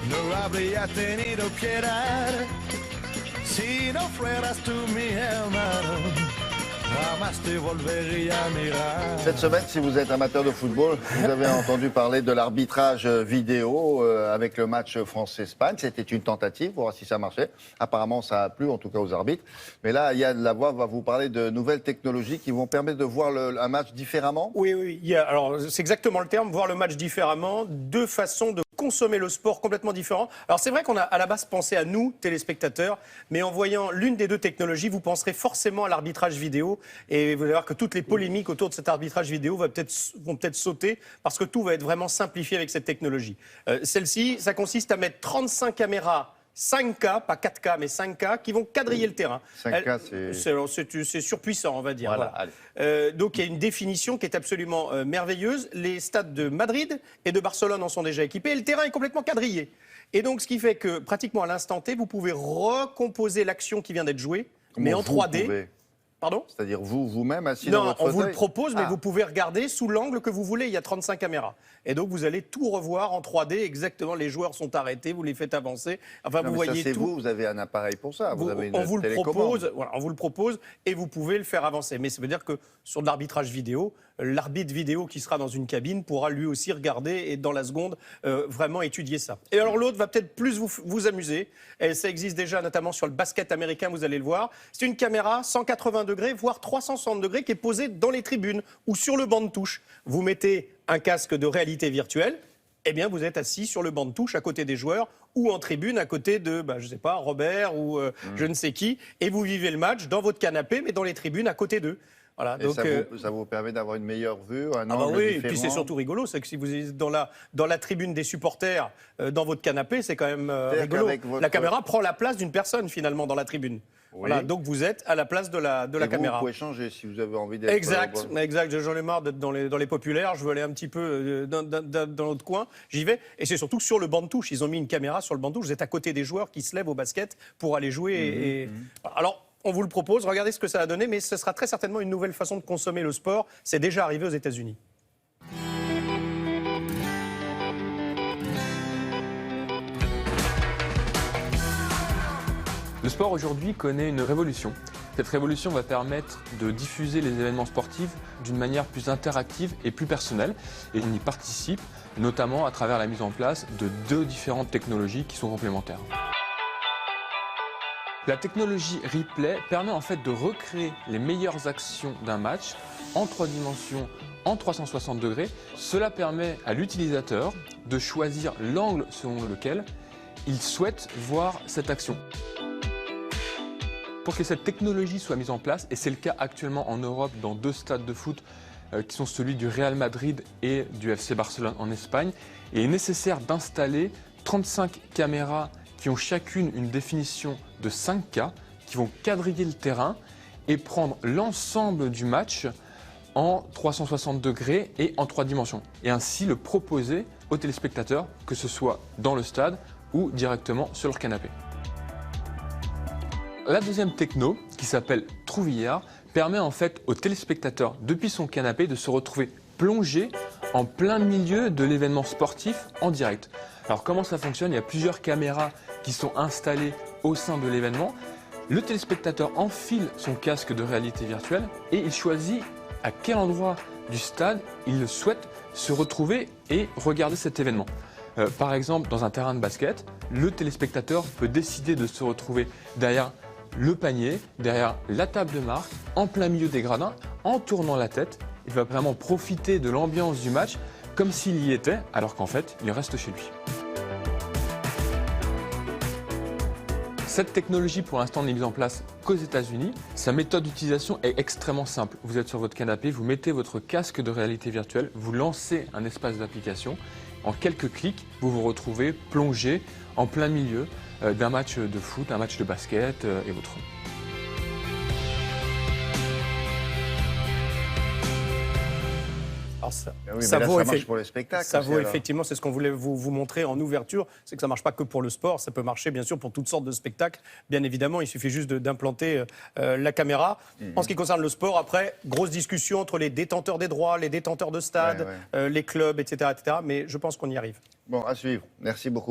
no habría tenido piedad si no fueras tú mi hermano. Jamás te volvería a mirar. Cette semaine, si vous êtes amateur de football, vous avez entendu parler de l'arbitrage vidéo avec le match France-Espagne. C'était une tentative pour voir si ça marchait. Apparemment, ça a plu, en tout cas aux arbitres. Mais là, Yann Lavoie va vous parler de nouvelles technologies qui vont permettre de voir un match différemment. Oui. Alors, c'est exactement le terme, voir le match différemment. Deux façons de consommer le sport complètement différents. Alors, c'est vrai qu'on a à la base pensé à nous, téléspectateurs, mais en voyant l'une des deux technologies, vous penserez forcément à l'arbitrage vidéo. Et vous allez voir que toutes les polémiques autour de cet arbitrage vidéo vont peut-être sauter parce que tout va être vraiment simplifié avec cette technologie. Celle-ci, ça consiste à mettre 35 caméras 5K, pas 4K, mais 5K, qui vont quadriller le terrain. 5K, c'est surpuissant, on va dire. Voilà. Donc, il y a une définition qui est absolument merveilleuse. Les stades de Madrid et de Barcelone en sont déjà équipés et le terrain est complètement quadrillé. Et donc, ce qui fait que, pratiquement à l'instant T, vous pouvez recomposer l'action qui vient d'être jouée, mais en 3D. Pardon ? C'est-à-dire vous-même assis dans votre fauteuil ? Non, on vous le propose, mais vous pouvez regarder sous l'angle que vous voulez. Il y a 35 caméras. Et donc, vous allez tout revoir en 3D. Exactement, les joueurs sont arrêtés, vous les faites avancer. Enfin, vous voyez ça, tout. Vous avez un appareil pour ça. Vous avez une on vous le télécommande. propose, on vous le propose et vous pouvez le faire avancer. Mais ça veut dire que sur de l'arbitrage vidéo, l'arbitre vidéo qui sera dans une cabine pourra lui aussi regarder et dans la seconde vraiment étudier ça. Et alors l'autre va peut-être plus vous amuser. Et ça existe déjà notamment sur le basket américain, vous allez le voir. C'est une caméra 180 degrés, voire 360 degrés qui est posée dans les tribunes ou sur le banc de touche. Vous mettez un casque de réalité virtuelle, eh bien vous êtes assis sur le banc de touche à côté des joueurs ou en tribune à côté de, je sais pas, Robert ou je ne sais qui, et vous vivez le match dans votre canapé, mais dans les tribunes à côté d'eux. Voilà, et donc, ça vous permet d'avoir une meilleure vue, un angle oui, différent. et puis c'est surtout rigolo, c'est que si vous êtes dans la tribune des supporters, dans votre canapé, c'est quand même rigolo. La caméra prend la place d'une personne finalement dans la tribune. Oui. Voilà, donc vous êtes à la place de la caméra. Vous pouvez changer si vous avez envie d'être... Exact. J'en ai marre d'être dans les populaires, je veux aller un petit peu dans l'autre coin, j'y vais. Et c'est surtout sur le banc de touche, ils ont mis une caméra sur le banc de touche, vous êtes à côté des joueurs qui se lèvent au basket pour aller jouer. Alors, on vous le propose, regardez ce que ça a donné, mais ce sera très certainement une nouvelle façon de consommer le sport. C'est déjà arrivé aux États-Unis. Le sport aujourd'hui connaît une révolution. Cette révolution va permettre de diffuser les événements sportifs d'une manière plus interactive et plus personnelle. Et on y participe notamment à travers la mise en place de deux différentes technologies qui sont complémentaires. La technologie replay permet en fait de recréer les meilleures actions d'un match en 3 dimensions, en 360 degrés. Cela permet à l'utilisateur de choisir l'angle selon lequel il souhaite voir cette action. Pour que cette technologie soit mise en place, et c'est le cas actuellement en Europe dans 2 stades de foot qui sont celui du Real Madrid et du FC Barcelone en Espagne, il est nécessaire d'installer 35 caméras qui ont chacune une définition de 5K, qui vont quadriller le terrain et prendre l'ensemble du match en 360 degrés et en 3 dimensions. Et ainsi le proposer aux téléspectateurs, que ce soit dans le stade ou directement sur leur canapé. La deuxième techno, qui s'appelle TrueVR, permet en fait aux téléspectateurs, depuis son canapé, de se retrouver plongé en plein milieu de l'événement sportif en direct. Alors comment ça fonctionne ? Il y a plusieurs caméras qui sont installées au sein de l'événement. Le téléspectateur enfile son casque de réalité virtuelle et il choisit à quel endroit du stade il souhaite se retrouver et regarder cet événement. Par exemple, dans un terrain de basket, le téléspectateur peut décider de se retrouver derrière le panier, derrière la table de marque, en plein milieu des gradins, en tournant la tête. Il va vraiment profiter de l'ambiance du match comme s'il y était, alors qu'en fait, il reste chez lui. Cette technologie, pour l'instant, n'est mise en place qu'aux États-Unis. Sa méthode d'utilisation est extrêmement simple. Vous êtes sur votre canapé, vous mettez votre casque de réalité virtuelle, vous lancez un espace d'application. En quelques clics, vous vous retrouvez plongé en plein milieu d'un match de foot, un match de basket et autres. Alors ça, oui, ça marche pour les spectacles. Ça vaut effectivement, c'est ce qu'on voulait vous montrer en ouverture, c'est que ça ne marche pas que pour le sport, ça peut marcher bien sûr pour toutes sortes de spectacles. Bien évidemment, il suffit juste d'implanter la caméra. En ce qui concerne le sport, après, grosse discussion entre les détenteurs des droits, les détenteurs de stades, les clubs, etc., etc. Mais je pense qu'on y arrive. Bon, à suivre. Merci beaucoup.